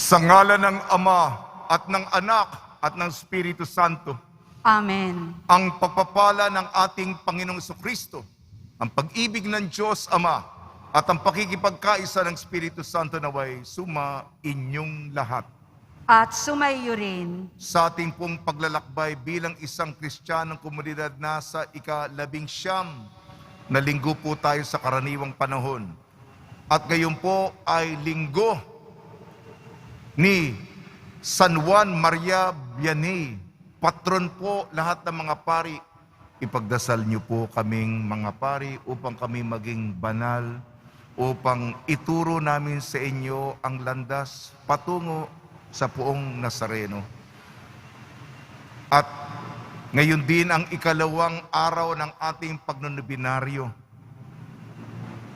Sa ngalan ng Ama at ng Anak at ng Espiritu Santo, Amen. ang pagpapala ng ating Panginoong Kristo, ang pag-ibig ng Diyos Ama, at ang pakikipagkaisa ng Espiritu Santo naway suma inyong lahat. At sumaiyo rin. Sa ating pong paglalakbay bilang isang Kristiyanong komunidad nasa ika-19 na linggo po tayo sa karaniwang panahon. At ngayon po ay linggo ni San Juan Maria Vianney, patron po lahat ng mga pari. Ipagdasal niyo po kaming mga pari upang kami maging banal, upang ituro namin sa inyo ang landas patungo sa Poong Nazareno. At ngayon din ang ikalawang araw ng ating pagnonobinaryo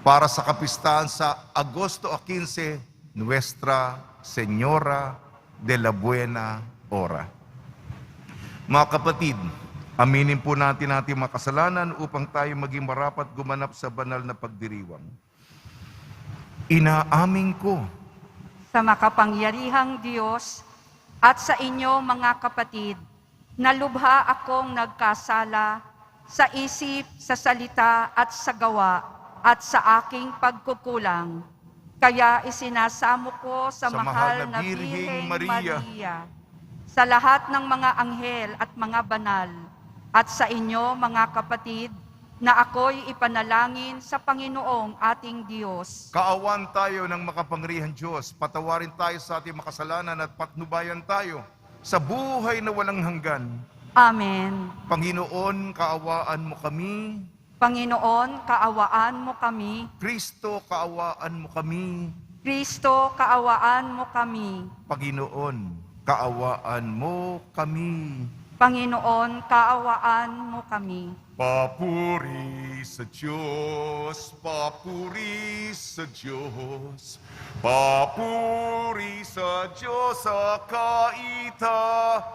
para sa kapistahan sa Agosto 15, Nuestra Señora de la Buena Hora. Mga kapatid, aminin po natin ating mga kasalanan upang tayo maging marapat gumanap sa banal na pagdiriwang. Inaamin ko Sa makapangyarihang Diyos at sa inyo mga kapatid, na lubha akong nagkasala sa isip, sa salita at sa gawa at sa aking pagkukulang. Kaya isinasamo ko sa mahal na Birheng Maria, sa lahat ng mga anghel at mga banal, at sa inyo mga kapatid, na ako'y ipanalangin sa Panginoong ating Diyos. Kaawan tayo ng makapangyarihang Diyos, patawarin tayo sa ating makasalanan at patnubayan tayo sa buhay na walang hanggan. Amen. Panginoon, kaawaan mo kami. Panginoon, kaawaan mo kami. Kristo, kaawaan mo kami. Kristo, kaawaan mo kami. Panginoon, kaawaan mo kami. Panginoon, kaawaan mo kami. Papuri sa Diyos, papuri sa Diyos, papuri sa Diyos sa kaitaasan.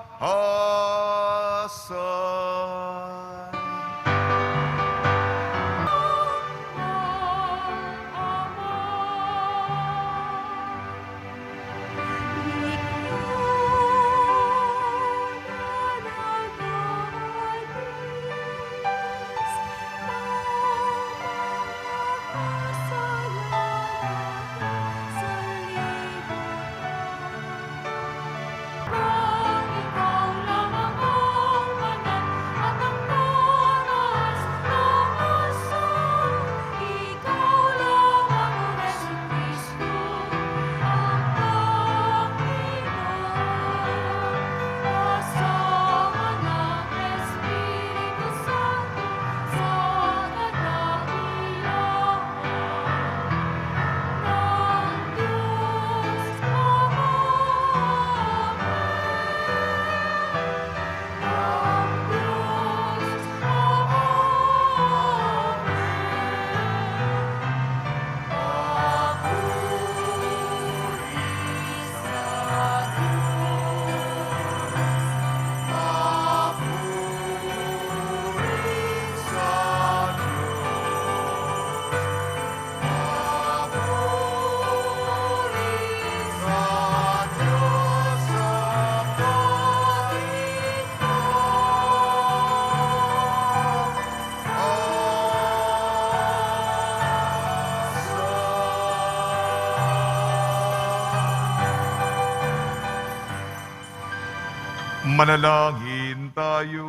Manalangin tayo.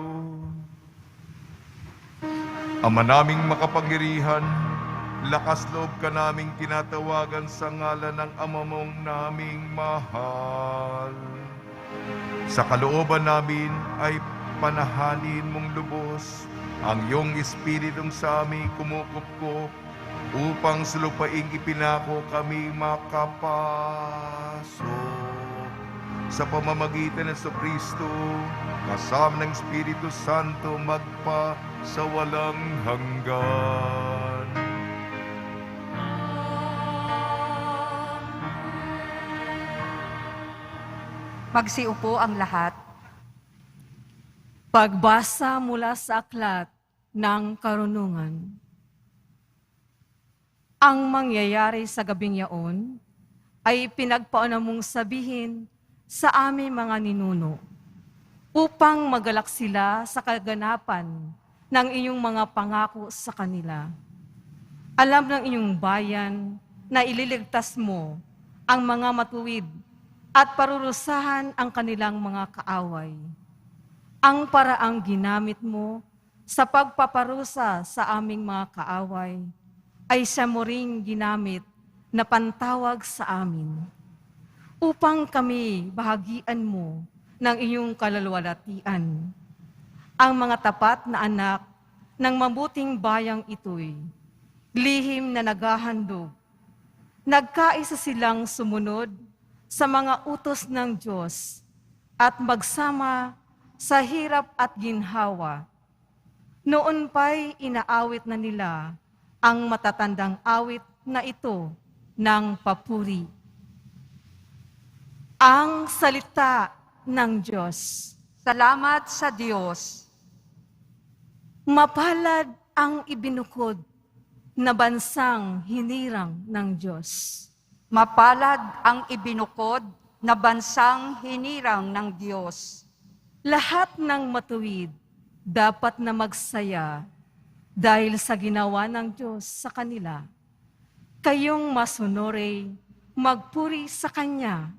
Ama naming makapangyarihan, lakas loob ka naming tinatawagan sa ngalan ng Ama mong naming mahal. Sa kalooban namin ay panahalin mong lubos ang iyong Espiritong sa aming kumukupkup upang sulupaing ipinako kami makapasok. Sa pamamagitan ng Kristo, kasama ng Espiritu Santo magpa sa walang hanggan. Magsiupo ang lahat. Pagbasa mula sa aklat ng karunungan. Ang mangyayari sa gabing yaon ay pinagpauna mong sabihin sa aming mga ninuno upang magalak sila sa kaganapan ng iyong mga pangako sa kanila. Alam ng inyong bayan na ililigtas mo ang mga matuwid at parurusahan ang kanilang mga kaaway. Ang paraang ginamit mo sa pagpaparusa sa aming mga kaaway ay siya mo ring ginamit na pantawag sa amin upang kami bahagian mo ng iyong kalalwalhatian. Ang mga tapat na anak ng mabuting bayang ito'y lihim na naghahandog. Nagkaisa silang sumunod sa mga utos ng Diyos at magsama sa hirap at ginhawa. Noon pa'y inaawit na nila ang matatandang awit na ito ng papuri. Ang salita ng Diyos. Salamat sa Diyos. Mapalad ang ibinukod na bansang hinirang ng Diyos. Mapalad ang ibinukod na bansang hinirang ng Diyos. Lahat ng matuwid dapat na magsaya dahil sa ginawa ng Diyos sa kanila. Kayong masunore, magpuri sa Kanya.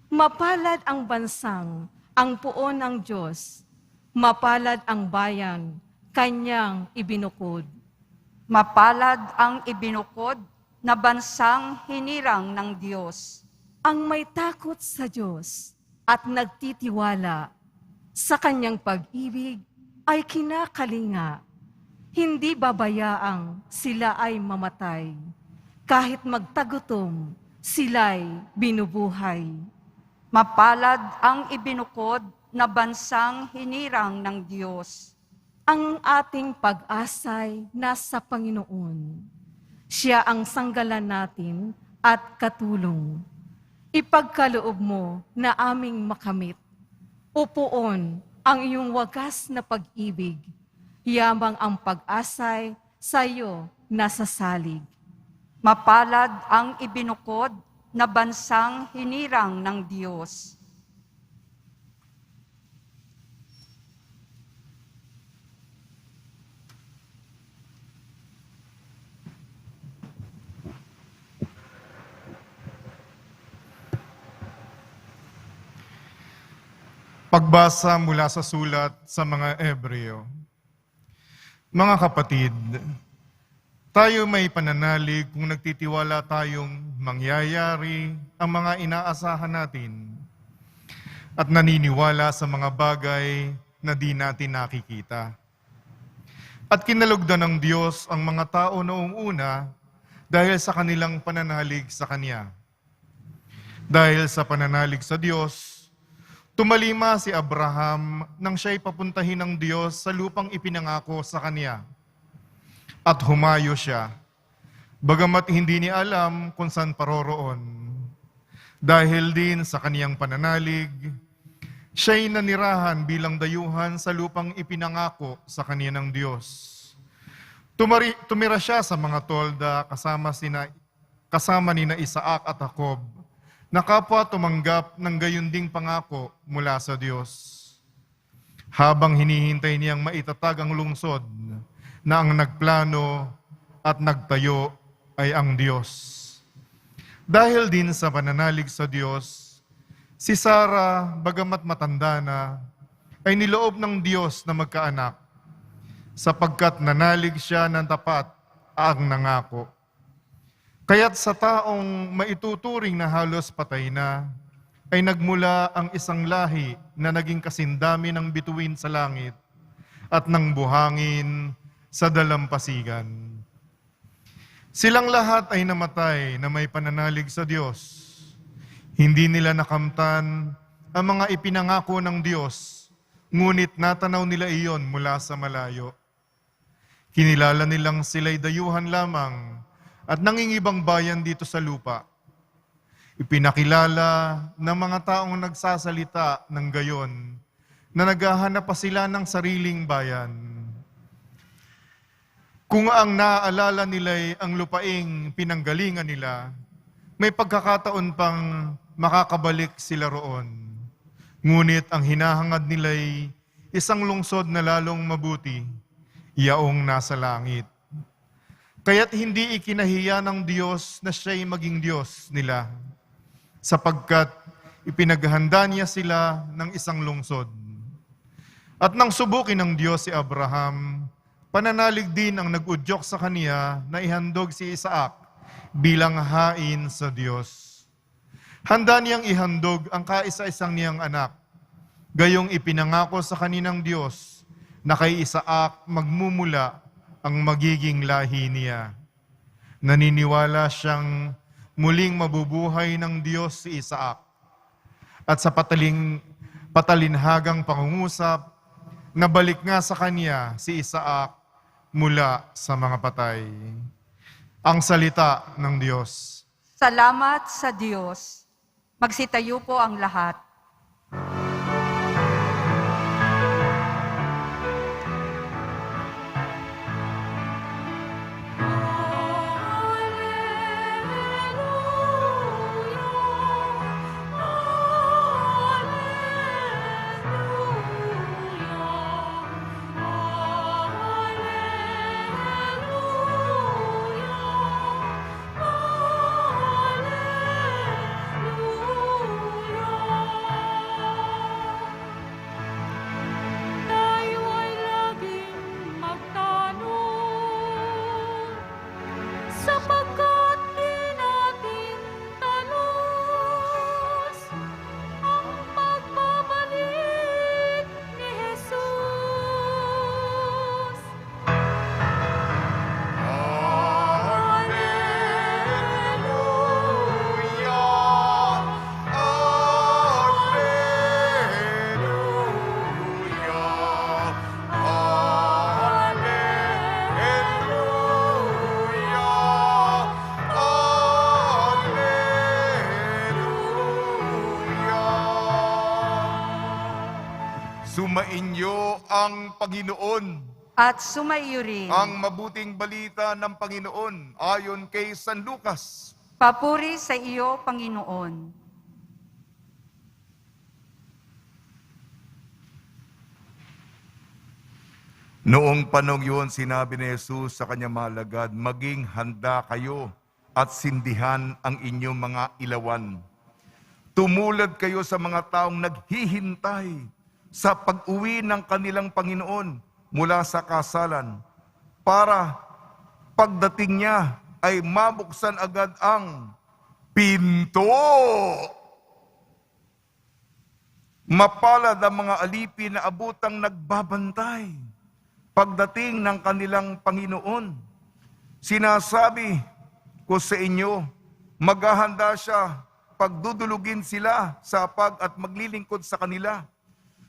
Mapalad ang bansang, ang puon ng Diyos. Mapalad ang bayan, Kanyang ibinukod. Mapalad ang ibinukod na bansang hinirang ng Diyos. Ang may takot sa Diyos at nagtitiwala sa Kanyang pag-ibig ay kinakalinga. Hindi babayaang sila ay mamatay. Kahit magtagutom, sila'y binubuhay. Mapalad ang ibinukod na bansang hinirang ng Diyos. Ang ating pag-asay nasa Panginoon. Siya ang sanggalan natin at katulong. Ipagkaloob mo na aming makamit. Upuon ang iyong wagas na pag-ibig. Yamang ang pag-asay sa iyo nasasalig. Mapalad ang ibinukod na bansang hinirang ng Diyos. Pagbasa mula sa sulat sa mga Hebreo. Mga kapatid, tayo may pananalig kung nagtitiwala tayong mangyayari ang mga inaasahan natin at naniniwala sa mga bagay na di natin nakikita. At kinalugdan ng Diyos ang mga tao noong una dahil sa kanilang pananalig sa Kanya. Dahil sa pananalig sa Diyos, tumalima si Abraham nang siya'y papuntahin ng Diyos sa lupang ipinangako sa kanya. At humayo siya, bagamat hindi niya alam kung saan paroroon. Dahil din sa kaniyang pananalig, siya'y nanirahan bilang dayuhan sa lupang ipinangako sa kanya ng Diyos. Tumira siya sa mga tolda kasama nina Isaac at Jacob, na kapwa tumanggap ng gayon ding pangako mula sa Diyos. Habang hinihintay niyang maitatag ang lungsod, na ang nagplano at nagtayo ay ang Diyos. Dahil din sa pananalig sa Diyos, si Sarah, bagamat matanda na, ay niloob ng Diyos na magkaanak, sapagkat nanalig siya ng tapat ang nangako. Kaya't sa taong maituturing na halos patay na, ay nagmula ang isang lahi na naging kasindami ng bituin sa langit at ng buhangin sa dalampasigan. Silang lahat ay namatay na may pananalig sa Diyos. Hindi nila nakamtan ang mga ipinangako ng Diyos, ngunit natanaw nila iyon mula sa malayo. Kinilala nilang sila'y dayuhan lamang at nangingibang bayan dito sa lupa. Ipinakilala ng mga taong nagsasalita ng gayon na naghahanap pa sila ng sariling bayan. Kung ang naaalala nila'y ang lupaing pinanggalingan nila, may pagkakataon pang makakabalik sila roon. Ngunit ang hinahangad nila'y isang lungsod na lalong mabuti, yaong nasa langit. Kaya't hindi ikinahiya ng Diyos na siya'y maging Diyos nila, sapagkat ipinaghanda niya sila ng isang lungsod. At nang subukin ng Diyos si Abraham, pananalig din ang nag-udyok sa kaniya na ihandog si Isaac bilang hain sa Diyos. Handa niyang ihandog ang kaisa-isang niyang anak, gayong ipinangako sa kaninang Diyos na kay Isaac magmumula ang magiging lahi niya. Naniniwala siyang muling mabubuhay ng Diyos si Isaac. At sa patalinhagang pangungusap, nabalik nga sa kanya si Isaac mula sa mga patay. Ang salita ng Diyos. Salamat sa Diyos. Magsitayo po ang lahat. Sumainyo ang Panginoon. At sumaiyo rin. Ang mabuting balita ng Panginoon ayon kay San Lucas. Papuri sa iyo, Panginoon. Noong panong yun, sinabi ni Jesus sa kanyang mga alagad, maging handa kayo at sindihan ang inyong mga ilawan. Tumulad kayo sa mga taong naghihintay sa pag-uwi ng kanilang Panginoon mula sa kasalan, para pagdating niya ay mabuksan agad ang pinto. Mapalad ang mga alipin na abutang nagbabantay pagdating ng kanilang Panginoon. Sinasabi ko sa inyo, maghahanda siya pagdudulugin sila sa hapag at maglilingkod sa kanila.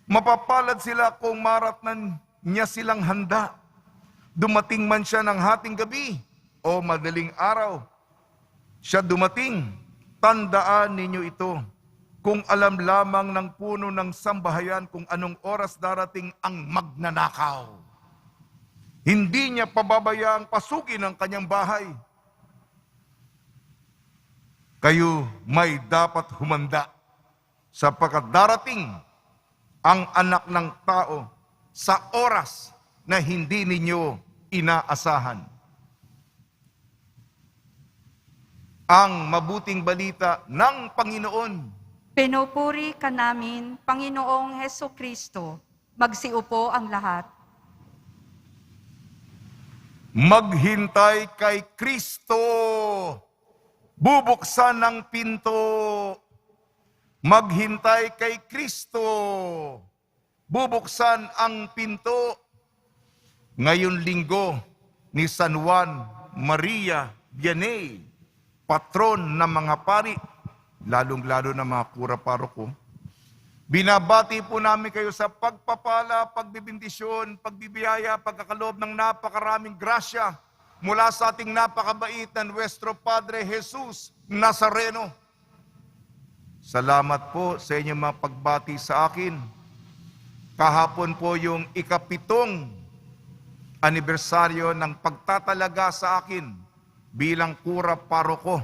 Mapapalad sila kung maratnan niya silang handa. Dumating man siya ng hating gabi o madaling araw, siya dumating. Tandaan ninyo ito. Kung alam lamang ng puno ng sambahayan kung anong oras darating ang magnanakaw, hindi niya pababayaang pasukin ang kanyang bahay. Kayo may dapat humanda sapagkat darating ang anak ng tao sa oras na hindi ninyo inaasahan. Ang mabuting balita ng Panginoon. Pinupuri ka namin, Panginoong Hesukristo. Magsiupo ang lahat. Maghintay kay Kristo. Bubuksan ang pinto. Maghintay kay Kristo. Bubuksan ang pinto. Ngayon linggo ni San Juan Maria Vianney, patron ng mga pari, lalong-lalo ng mga kura-paroko, binabati po namin kayo sa pagpapala, pagbibindisyon, pagbibiyaya, pagkakaloob ng napakaraming grasya mula sa ating napakabait na Nuestro Padre Jesus Nazareno. Salamat po sa inyong mga pagbati sa akin. Kahapon po yung ika-7 anibersaryo ng pagtatalaga sa akin bilang kura paroko.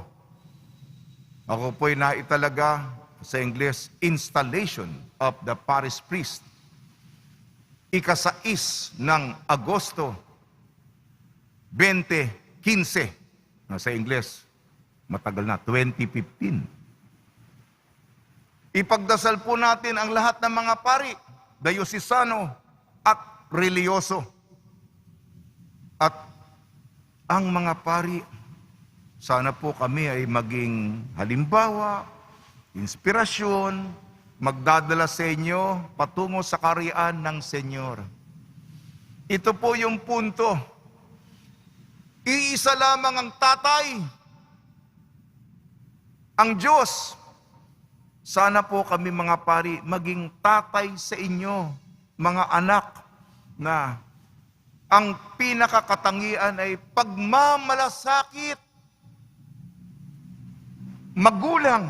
Ako po'y naitalaga sa English, installation of the parish priest. Ika-6 ng Agosto 2015. Sa English, matagal na, 2015. Ipagdasal po natin ang lahat ng mga pari, dayosisano at reliyoso. At ang mga pari, sana po kami ay maging halimbawa, inspirasyon, magdadala sa inyo patungo sa kaharian ng Senyor. Ito po yung punto. Iisa lamang ang tatay, ang Diyos. Sana po kami mga pari maging tatay sa inyo, mga anak, na ang pinakakatangian ay pagmamalasakit. Magulang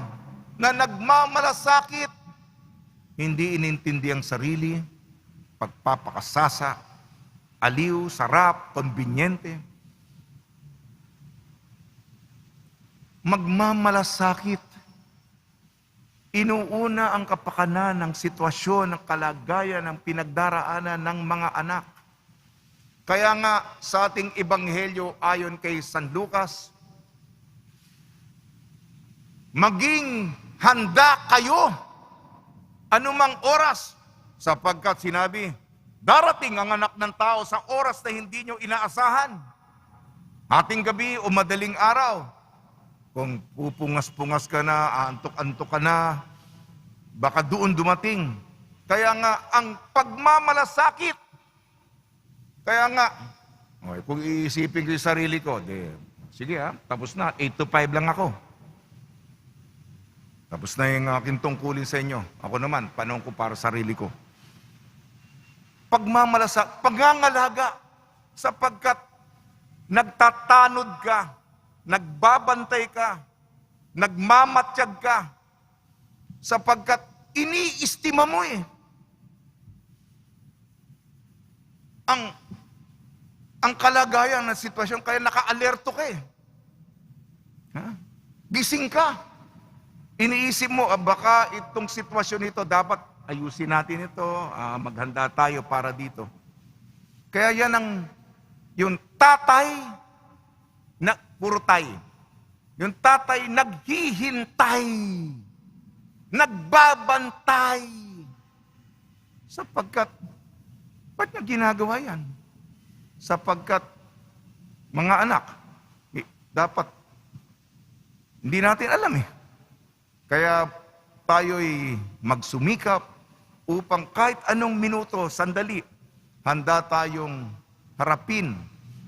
na nagmamalasakit, hindi inintindi ang sarili, pagpapakasasa, aliw, sarap, konbinyente. Magmamalasakit. Inuuna ang kapakanan ng sitwasyon, ng kalagayan, ng pinagdaraanan ng mga anak. Kaya nga sa ating ebanghelyo ayon kay San Lucas, maging handa kayo anumang oras, sapagkat sinabi, darating ang anak ng tao sa oras na hindi nyo inaasahan. Ating gabi o madaling araw, kung pupungas-pungas ka na, antok-antok ka na, baka doon dumating. Kaya nga, ang pagmamalasakit. Kaya nga, okay, kung iisipin ko yung sarili ko, sige tapos na, 8 to 5 lang ako. Tapos na yung aking tungkulin sa inyo. Ako naman, panahon ko para sarili ko. Pangangalaga, sapagkat nagtatanod ka, nagbabantay ka, nagmamatsyag ka, sapagkat iniistima mo ang kalagayan ng sitwasyon, kaya naka-alerto ka Gising ka. Iniisip mo, baka itong sitwasyon ito, dapat ayusin natin ito, maghanda tayo para dito. Kaya yan yung tatay na puro tay. Yung tatay naghihintay, nagbabantay. Sapagkat, ba't niya ginagawa yan? Sapagkat, mga anak, dapat, hindi natin alam Kaya tayo'y magsumikap upang kahit anong minuto, sandali, handa tayong harapin,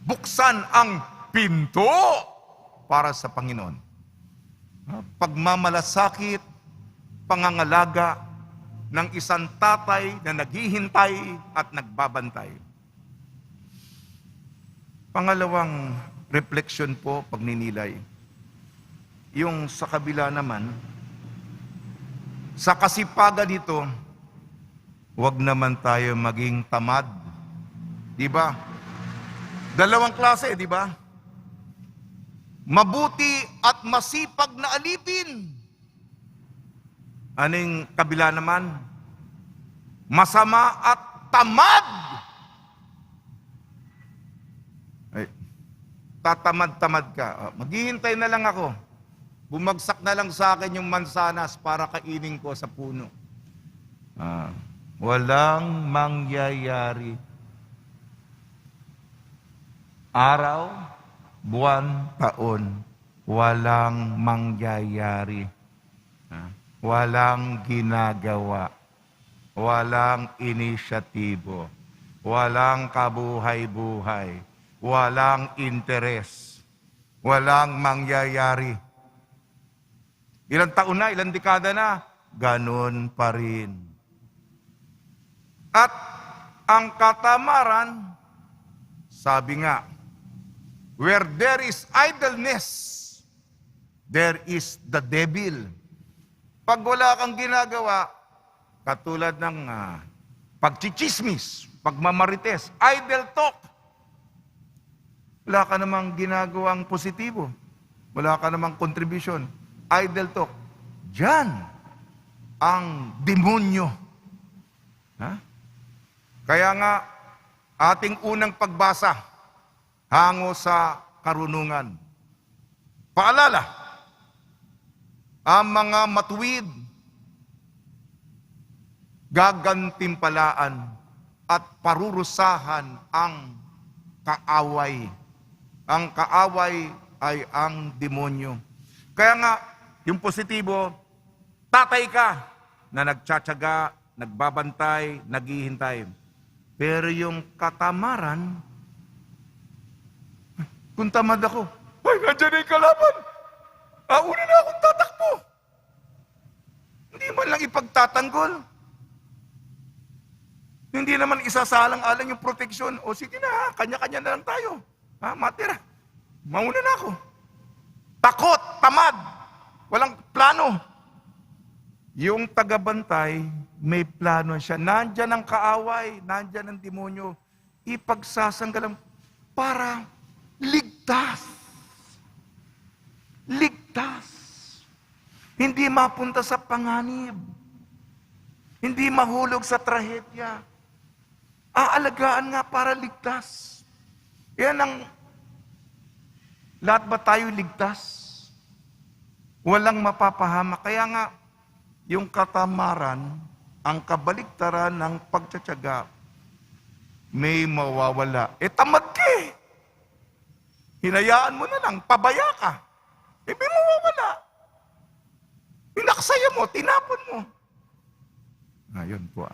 buksan ang pinto para sa Panginoon. Pagmamalasakit, pangangalaga ng isang tatay na naghihintay at nagbabantay. Pangalawang reflection po, pagninilay. Yung sa kabila naman, sa kasipagan nito, huwag naman tayo maging tamad. Di ba? Dalawang klase, di ba? Mabuti at masipag na alipin. Anong kabila naman? Masama at tamad. Ay, tatamad-tamad ka. Maghihintay na lang ako. Bumagsak na lang sa akin yung mansanas para kainin ko sa puno. Walang mangyayari. Araw, buwan, taon, walang mangyayari. Walang ginagawa. Walang inisyatibo. Walang kabuhay-buhay. Walang interes. Walang mangyayari. Ilang taon na, ilang dekada na, ganun pa rin. At ang katamaran, sabi nga, where there is idleness, there is the devil. Pag wala kang ginagawa, katulad ng pagchichismis, pagmamarites, idle talk, wala ka namang ginagawang positibo, wala ka namang contribution. idle talk. Diyan ang demonyo. Ha? Kaya nga, ating unang pagbasa, hango sa karunungan. Paalala, ang mga matuwid, gagantimpalaan at parurusahan ang kaaway. Ang kaaway ay ang demonyo. Kaya nga, yung positibo, tatay ka na nagtsatsaga, nagbabantay, naghihintay. Pero yung katamaran, kung tamad ako, ay, nandiyan na yung kalaban. Una na akong tatakbo. Hindi man lang ipagtatanggol. Hindi naman isasalang-alang yung proteksyon. O sige na, kanya-kanya na lang tayo. Matira. Mauna na ako. Takot, tamad, walang plano. Yung tagabantay, may plano siya. Nandyan ang kaaway, nandyan ang demonyo. Ipagsasanggalang para ligtas. Ligtas. Hindi mapunta sa panganib. Hindi mahulog sa trahedya. Aalagaan nga para ligtas. Yan ang lahat ba tayo ligtas? Walang mapapahamak. Kaya nga, yung katamaran, ang kabaliktaran ng pagtsatsaga, may mawawala. Tamad ka eh. Hinayaan mo na lang, pabaya ka. May mawawala. Pinaksaya mo, tinapon mo. Ngayon po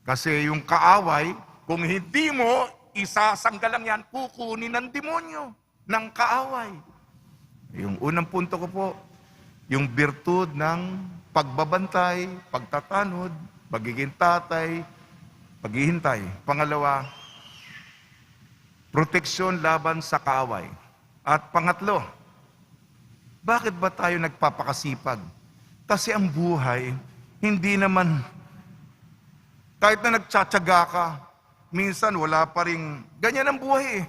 Kasi yung kaaway, kung hindi mo, isasanggalang yan, kukunin ng demonyo, ng kaaway. Yung unang punto ko po, yung birtud ng pagbabantay, pagtatanod, pagiging tatay, paghihintay. Pangalawa, proteksyon laban sa kaaway. At pangatlo, bakit ba tayo nagpapakasipag? Kasi ang buhay, hindi naman, kahit na nagtsatsaga ka, minsan wala pa rin, ganyan ang buhay eh.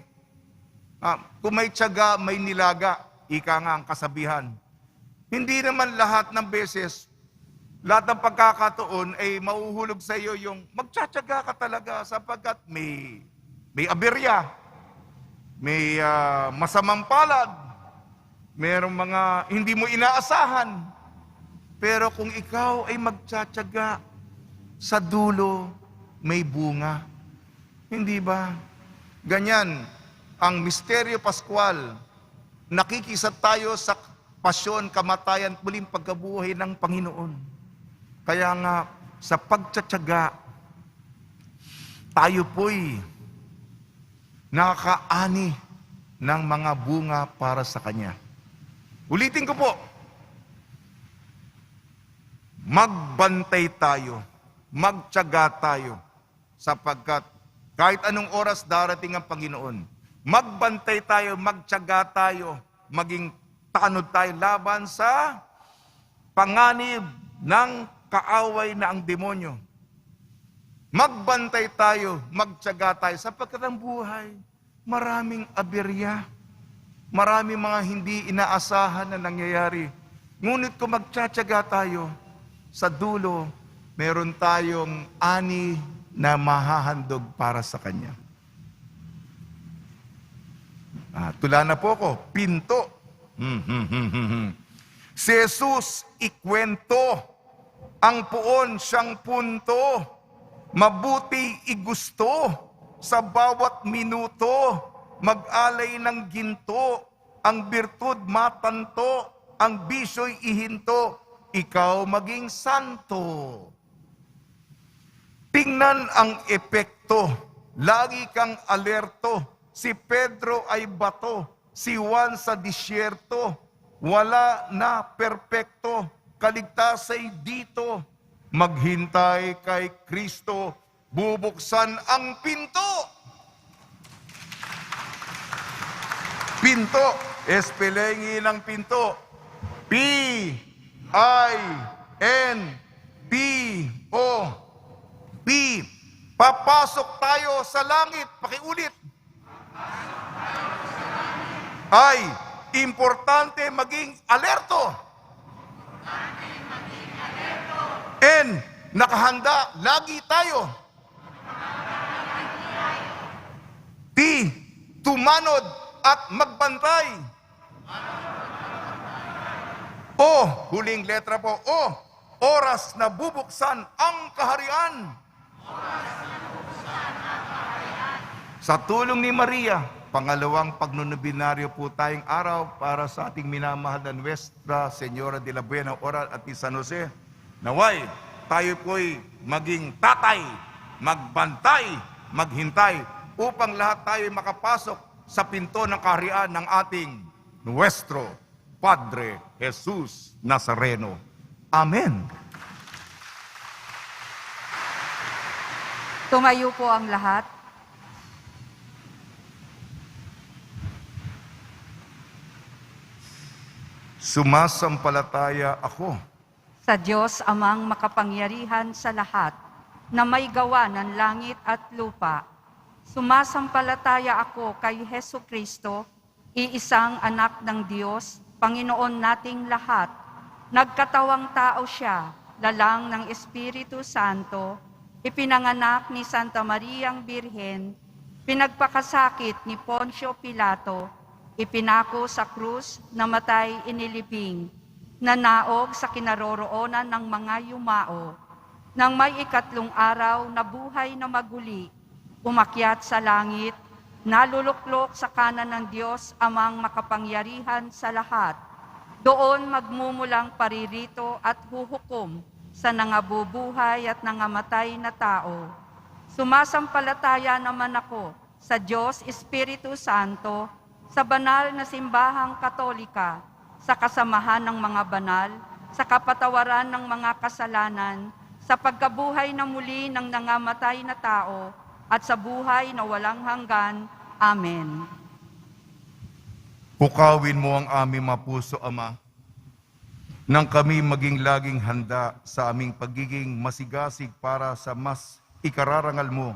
Kung may tiyaga, may nilaga, ika nga ang kasabihan. Hindi naman lahat ng beses, lahat ng pagkakataon ay mauhulog sa iyo yung magtsatsaga ka talaga sapagkat may aberya, may masamang palad, mayroong mga hindi mo inaasahan. Pero kung ikaw ay magtsatsaga, sa dulo may bunga. Hindi ba? Ganyan, ang misteryo Pascual, nakikisa tayo sa pasyon, kamatayan, muling pagkabuhay ng Panginoon. Kaya nga, sa pagtsatsaga, tayo po'y nakakaani ng mga bunga para sa Kanya. Ulitin ko po, magbantay tayo, magtyaga tayo, sapagkat kahit anong oras darating ang Panginoon, magbantay tayo, magtyaga tayo, maging tanod tayo laban sa panganib ng kaaway na ang demonyo. Magbantay tayo, magtyaga tayo, sapagkat ang buhay, maraming aberya, maraming mga hindi inaasahan na nangyayari. Ngunit kung magtsatsaga tayo, sa dulo, meron tayong ani na mahahandog para sa Kanya. Tula na po ko, pinto. Si Jesus ikwento, ang puon siyang punto, mabuti igusto, sa bawat minuto, mag-alay ng ginto, ang birtud matanto, ang bisyo'y ihinto, ikaw maging santo. Tingnan ang epekto, lagi kang alerto, si Pedro ay bato, si Juan sa disyerto, wala na perpekto, kaligtas ay dito, maghintay kay Kristo, bubuksan ang pinto. Pinto, espelengin ng pinto, P-I-N-T-O. P. Papasok tayo sa langit. Pakiulit. Ay, importante maging alerto. And nakahanda lagi tayo. T. Tumanod at magbantay. O. Huling letra po. O. Oras na bubuksan ang kaharian. Sa tulong ni Maria, pangalawang pagnunubinaryo po tayong araw para sa ating minamahal na Nuestra Señora de la Buena Hora at ni San Jose. Naway, tayo po'y maging tatay, magbantay, maghintay, upang lahat tayo makapasok sa pinto ng kaharian ng ating Nuestro Padre Jesus Nazareno. Amen. Tumayo po ang lahat. Sumasampalataya ako Sa Diyos amang makapangyarihan sa lahat, na may gawa ng langit at lupa. Sumasampalataya ako kay Hesu Kristo, iisang anak ng Diyos, Panginoon nating lahat. Nagkatawang tao siya, lalang ng Espiritu Santo, ipinanganak ni Santa Mariang Birhen, pinagpakasakit ni Poncio Pilato, ipinako sa krus, namatay inilibing, nanaog sa kinaroroonan ng mga yumao. Nang may ikatlong araw na buhay na maguli, umakyat sa langit, naluluklok sa kanan ng Diyos amang makapangyarihan sa lahat. Doon magmumulang paririto at huhukom sa nangabubuhay at nangamatay na tao. Sumasampalataya naman ako sa Diyos Espiritu Santo, sa banal na simbahang katolika, sa kasamahan ng mga banal, sa kapatawaran ng mga kasalanan, sa pagkabuhay na muli ng nangamatay na tao, at sa buhay na walang hanggan. Amen. Pukawin mo ang aming mga puso, Ama, nang kami maging laging handa sa aming pagiging masigasig para sa mas ikararangal mo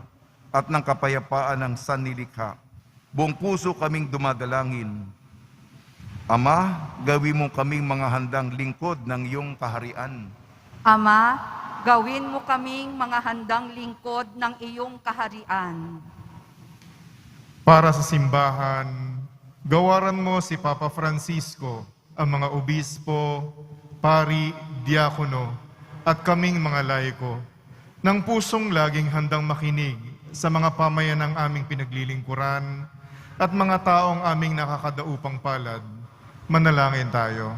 at ng kapayapaan ng sannilikha. Buong puso kaming dumadalangin. Ama, gawin mo kaming mga handang lingkod ng iyong kaharian. Ama, gawin mo kaming mga handang lingkod ng iyong kaharian. Para sa simbahan, gawaran mo si Papa Francisco, ang mga obispo, pari, diakono, at kaming mga laiko, ng pusong laging handang makinig sa mga pamayan ng aming pinaglilingkuran at mga taong aming nakakadaupang palad. Manalangin tayo.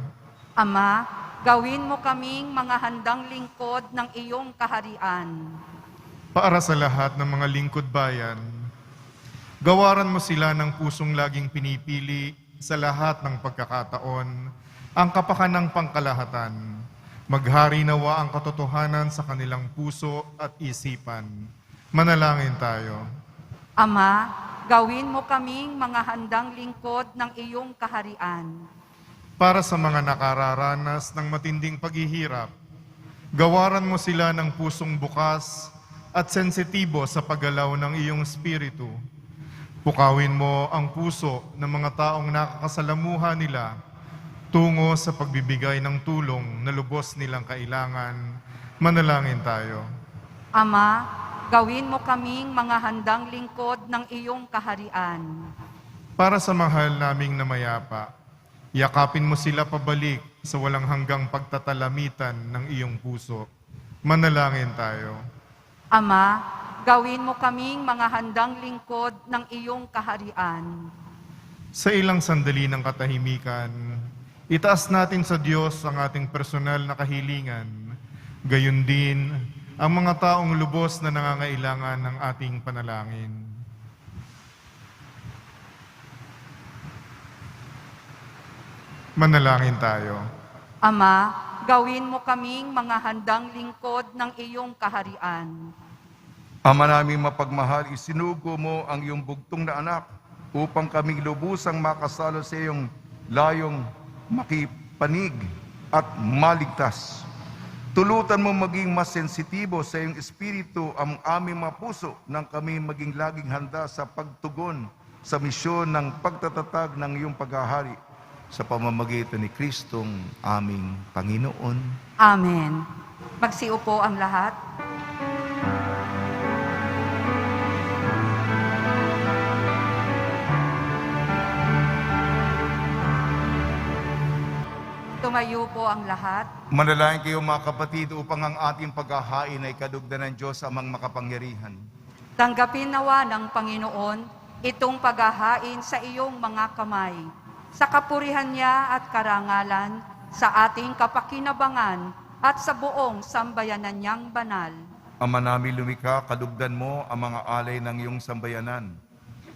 Ama, gawin mo kaming mga handang lingkod ng iyong kaharian. Para sa lahat ng mga lingkod bayan, gawaran mo sila ng pusong laging pinipili sa lahat ng pagkakataon ang kapakanang pangkalahatan. Maghari nawa ang katotohanan sa kanilang puso at isipan. Manalangin tayo. Ama, gawin mo kaming mga handang lingkod ng iyong kaharian. Para sa mga nakararanas ng matinding paghihirap, gawaran mo sila ng pusong bukas at sensitibo sa paggalaw ng iyong espiritu. Pukawin mo ang puso ng mga taong nakakasalamuha nila tungo sa pagbibigay ng tulong na lubos nilang kailangan. Manalangin tayo. Ama, gawin mo kaming mga handang lingkod ng iyong kaharian. Para sa mahal naming namayapa, yakapin mo sila pabalik sa walang hanggang pagtatalamitan ng iyong puso. Manalangin tayo. Ama, gawin mo kaming mga handang lingkod ng iyong kaharian. Sa ilang sandali ng katahimikan, itaas natin sa Diyos ang ating personal na kahilingan. Gayon din ang mga taong lubos na nangangailangan ng ating panalangin. Manalangin tayo. Ama, gawin mo kaming mga handang lingkod ng iyong kaharian. Ama naming mapagmahal, isinugo mo ang iyong bugtong na anak upang kaming lubusang makasalo sa iyong layong makipanig at maligtas. Tulutan mo maging mas sensitibo sa iyong espiritu ang aming mga puso nang kami maging laging handa sa pagtugon sa misyon ng pagtatatag ng iyong paghahari. sa pamamagitan ni Kristong aming Panginoon. Amen. Magsiupo ang lahat. Tumayo po ang lahat. Manalangin kayo mga kapatid upang ang ating paghahain ay kadugdan ng Diyos amang makapangyarihan. Tanggapin nawa ng Panginoon itong paghahain sa iyong mga kamay, sa kapurihan niya at karangalan, sa ating kapakinabangan at sa buong sambayanan niyang banal. Ama namin lumikha, kadugdan mo ang mga alay ng iyong sambayanan,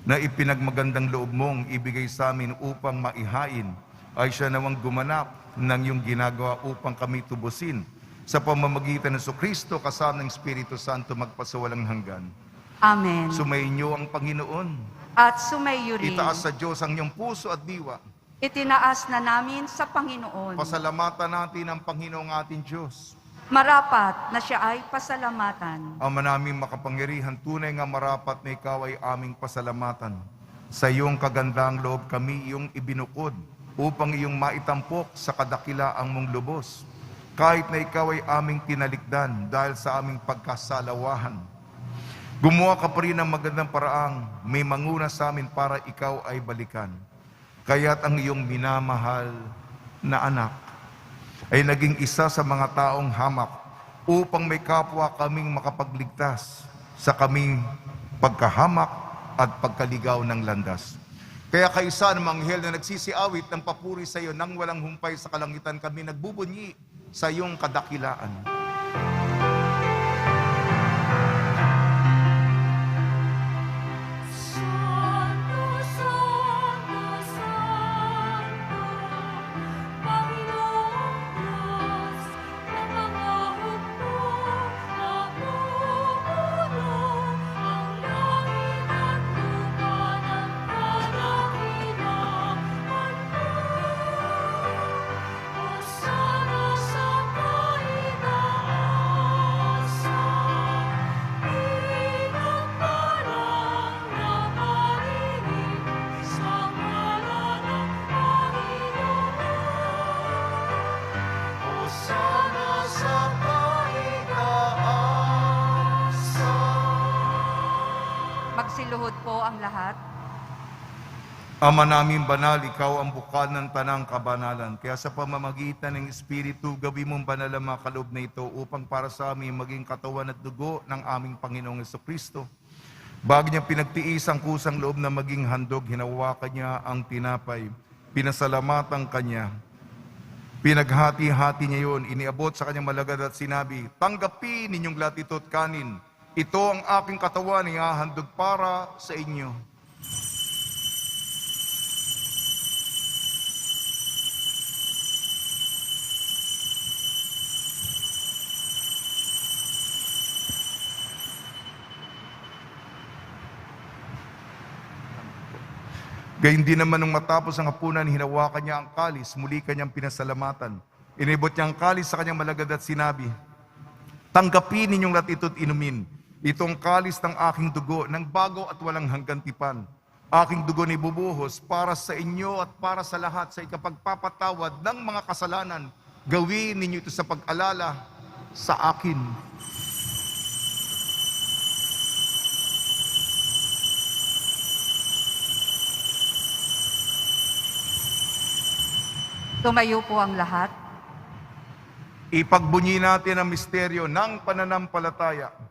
na ipinagmagandang loob mong ibigay sa amin upang maihain, ay siya nawang gumanap ng iyong ginagawa upang kami tubusin sa pamamagitan ng Kristo kasama ng Espiritu Santo magpasawalang hanggan. Amen. Sumainyo ang Panginoon. At sumayo rin. Itaas sa Diyos ang iyong puso at diwa. Itinaas na namin sa Panginoon. Pasalamatan natin ang Panginoong ating Diyos. Marapat na siya ay pasalamatan. Ama naming makapangyarihan, tunay nga marapat na ikaw ay aming pasalamatan. Sa iyong kagandang loob kami iyong ibinukod upang iyong maitampok sa kadakilaang mong lubos. Kahit na ikaw ay aming tinalikdan dahil sa aming pagkasalawahan. Gumawa ka pa rin ng magandang paraang may manguna sa amin para ikaw ay balikan. Kaya't ang iyong minamahal na anak ay naging isa sa mga taong hamak upang may kapwa kaming makapagligtas sa kaming pagkahamak at pagkaligaw ng landas. Kaya kaisa ng mga anghel na nagsisiawit ng papuri sa iyo nang walang humpay sa kalangitan, kami nagbubunyi sa iyong kadakilaan. Magsiluhod po ang lahat. Ama namin banal, ikaw ang bukal ng tanang kabanalan. Kaya sa pamamagitan ng Espiritu, gawin mong banal ang mga kaloob na ito upang para sa amin maging katawan at dugo ng aming Panginoong Jesucristo. Bago niya pinagtiis ang kusang loob na maging handog, hinawakan niya ang tinapay, pinasalamatan kanya. Pinaghati-hati niya yun, iniabot sa kanyang malagad at sinabi, tanggapin ninyong lahat ito at kanin. Ito ang aking katawan, ihahandog para sa inyo. Gayun din naman nung matapos ang hapunan, hinawakan niya ang kalis, muli kanyang pinasalamatan. Inibot niya ang kalis sa kanyang malagad at sinabi, tanggapin ninyong lahat ito't inumin. Itong kalis ng aking dugo, ng bago at walang hanggang tipan. Aking dugo ni bubuhos para sa inyo at para sa lahat sa ikapagpapatawad ng mga kasalanan. Gawin ninyo ito sa pag-alala sa akin. Tumayo po ang lahat. Ipagbunyi natin ang misteryo ng pananampalataya.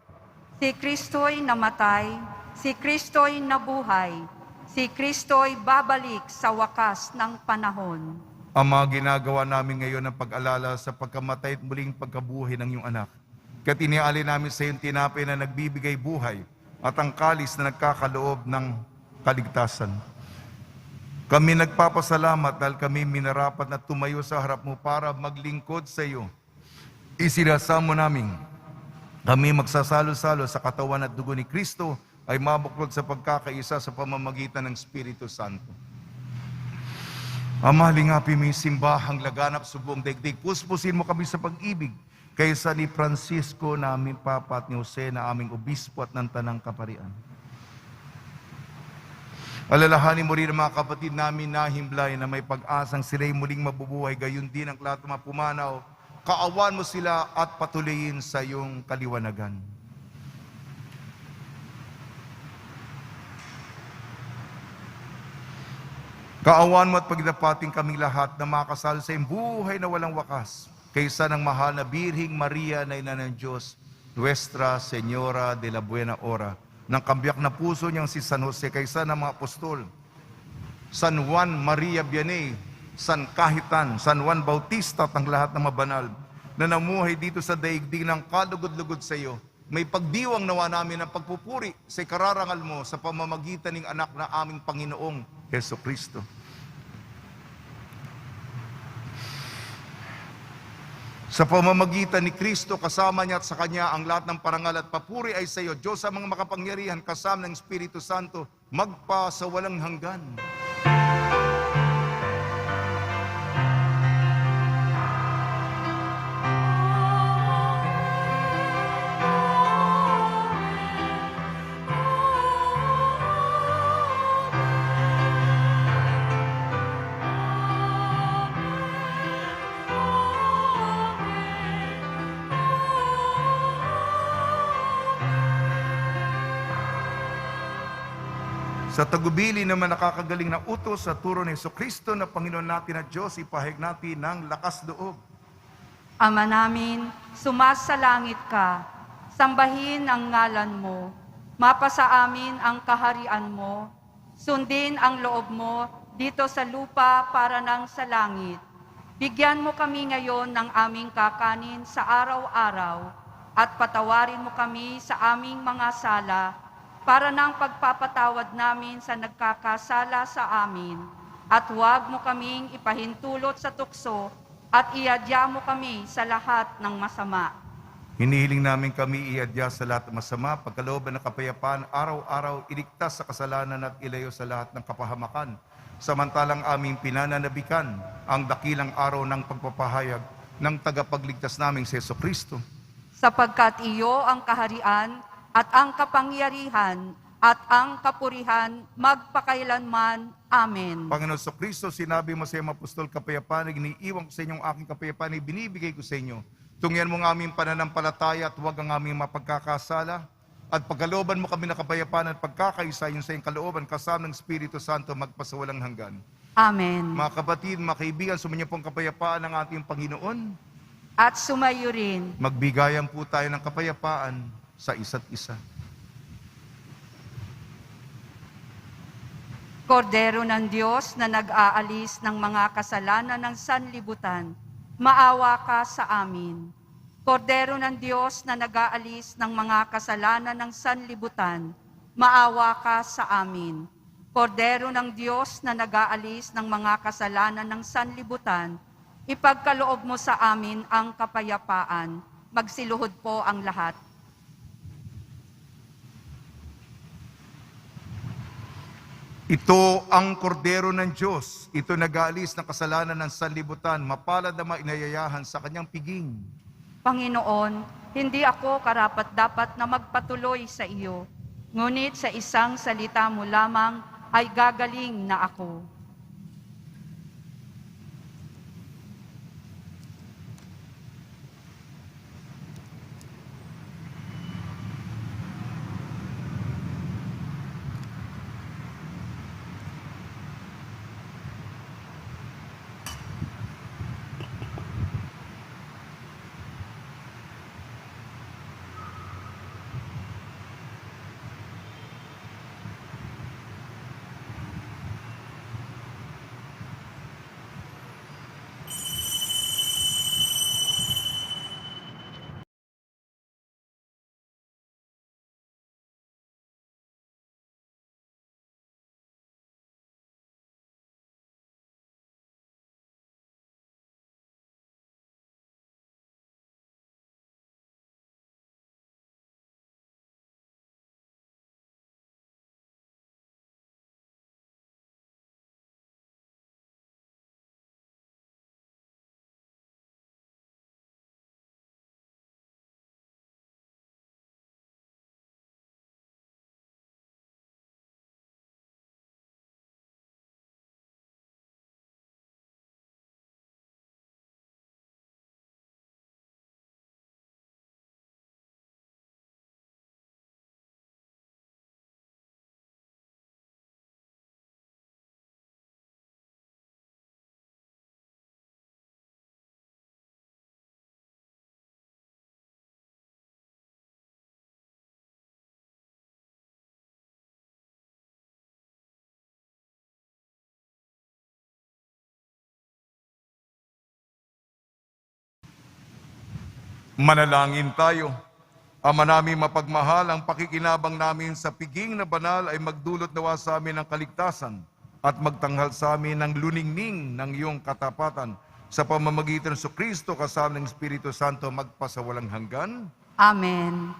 Si Kristo'y namatay, si Kristo'y nabuhay, si Kristo'y babalik sa wakas ng panahon. Ama, ginagawa namin ngayon ang pag-alala sa pagkamatay at muling pagkabuhay ng iyong anak. Kaya tiniali namin sa iyong tinapay na nagbibigay buhay at ang kalis na nagkakaloob ng kaligtasan. Kami nagpapasalamat dahil kami minarapat na tumayo sa harap mo para maglingkod sa iyo. Isinasamo namin kami magsasalo-salo sa katawan at dugo ni Kristo ay mabuklod sa pagkakaisa sa pamamagitan ng Espiritu Santo. Ama, halingapin mo yung simbahang laganap sa buong daigdig. Puspusin mo kami sa pag-ibig kaysa ni Francisco na aming Papa at ni Jose na aming Obispo at ng Tanang Kaparian. Alalahanin mo rin ang mga kapatid namin na himlay na may pag-asang sila'y muling mabubuhay, gayon din ang lahat ng mga pumanaw. Kaawan mo sila at patuloyin sa iyong kaliwanagan. Kaawan mo at pagdapating kaming lahat na makasal sa iyong buhay na walang wakas, kaysa ng mahal na Birhing Maria na ina ng Diyos, Nuestra Señora de la Buena Hora, ng kambiyak na puso niyang si San Jose, kaysa ng mga apostol, San Juan Maria Vianney, San Kahitan, San Juan Bautista at ang lahat ng mabanal na namuhay dito sa daigdig ng kalugod-lugod sa iyo. May pagdiwang nawa namin ang pagpupuri sa kararangal mo sa pamamagitan ng anak na aming Panginoong Heso Kristo. Sa pamamagitan ni Kristo, kasama niya at sa Kanya ang lahat ng parangal at papuri ay sa iyo, Diyos sa mga makapangyarihan, kasama ng Espiritu Santo, magpa sa walang hanggan. Sa tagubili naman nakakagaling na utos sa turo ni Jesucristo na Panginoon natin at Diyos, ipahayag natin ng lakas loob. Ama namin, sumasalangit ka, sambahin ang ngalan mo, mapasa amin ang kaharian mo, sundin ang loob mo dito sa lupa para nang sa langit. Bigyan mo kami ngayon ng aming kakanin sa araw-araw at patawarin mo kami sa aming mga sala para nang pagpapatawad namin sa nagkakasala sa amin. At huwag mo kaming ipahintulot sa tukso at iadya mo kami sa lahat ng masama. Hinihiling namin kami iadya sa lahat ng masama, pagkalooban ng kapayapaan, araw-araw iligtas sa kasalanan at ilayo sa lahat ng kapahamakan. Samantalang aming pinananabikan ang dakilang araw ng pagpapahayag ng tagapagligtas naming si Jesucristo. Sapagkat iyo ang kaharian at ang kapangyarihan at ang kapurihan magpakailanman. Amen. Panginoon Jesucristo, sinabi mo sa iyong apostol, kapayapaan, iniiwan ko sa inyong aking kapayapaan, binibigay ko sa inyo. Tungyan mo ng aming pananampalataya at huwag ang aming mapagkakasala. At pagkalooban mo kami na kapayapaan at pagkakaisa yung sa iyong kalooban, kasama ng Espiritu Santo, magpasawalang hanggan. Amen. Mga kapatid, mga kaibigan, sumainyo pong kapayapaan ng ating Panginoon. At sumayo rin. Magbigayan po tayo ng kapayapaan sa isa't isa. Kordero ng Diyos na nag-aalis ng mga kasalanan ng sanlibutan, maawa ka sa amin. Kordero ng Diyos na nag-aalis ng mga kasalanan ng sanlibutan, maawa ka sa amin. Kordero ng Diyos na nag-aalis ng mga kasalanan ng sanlibutan, ipagkaloob mo sa amin ang kapayapaan. Magsiluhod po ang lahat. Ito ang kordero ng Diyos. Ito nag-aalis ng kasalanan ng sanlibutan. Mapalad na mainayayahan sa kanyang piging. Panginoon, hindi ako karapat-dapat na magpatuloy sa iyo, ngunit sa isang salita mo lamang ay gagaling na ako. Manalangin tayo. Ama namin mapagmahal, ang pakikinabang namin sa piging na banal ay magdulot nawa sa amin ng kaligtasan at magtanghal sa amin ng luningning ng iyong katapatan sa pamamagitan ng Kristo kasama ng Espiritu Santo magpasawalang hanggan. Amen.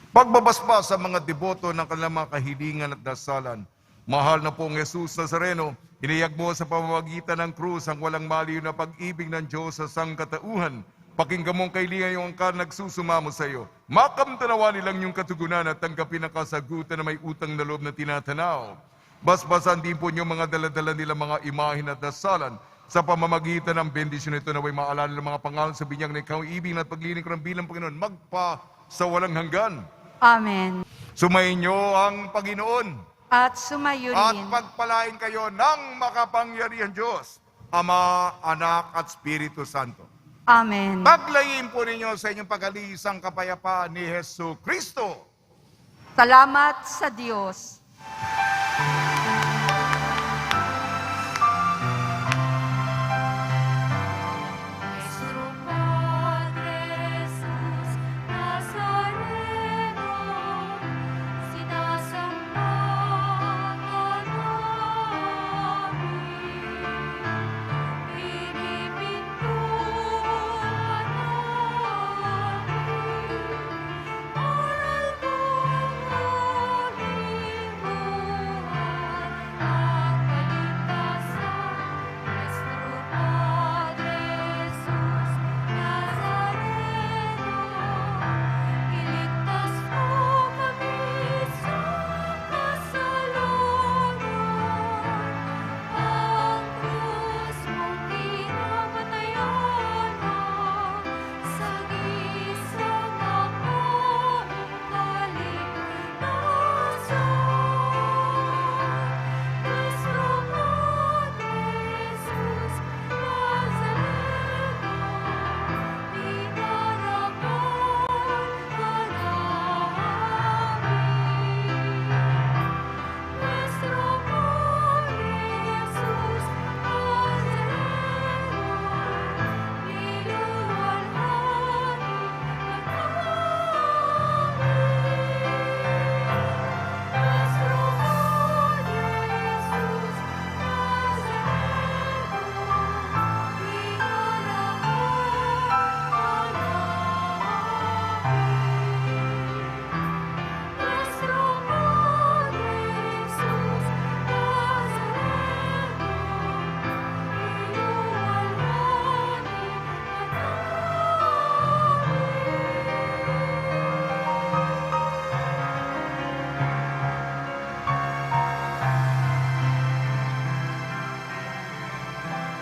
Pagbabasba sa mga deboto ng kanilang mga kahilingan at dasalan, mahal na pong Jesus Nazareno, iniyag mo sa pamamagitan ng krus ang walang maliw na pag-ibig ng Diyos sa sangkatauhan. Pakinggan mong kailangan yung angkan nagsusumamo sa iyo. Makamtanawa nilang yung katugunan at tanggapin ang kasagutan na may utang na loob na tinatanaw. Basbasan din po niyo mga daladala nila mga imahin at dasalan. Sa pamamagitan ng bendisyon ito na may maalala ng mga pangalan sa binyag na ikaw ibig at pagliling ko ng bilang Panginoon, magpa sa walang hanggan. Amen. Sumayin niyo ang Panginoon At sumayo at rin. pagpalain kayo ng makapangyarihan Diyos, Ama, Anak at Espiritu Santo. Amen. Paglayin po ninyo sa inyong pag-alisang kapayapaan ni Jesu Kristo. Salamat sa Diyos.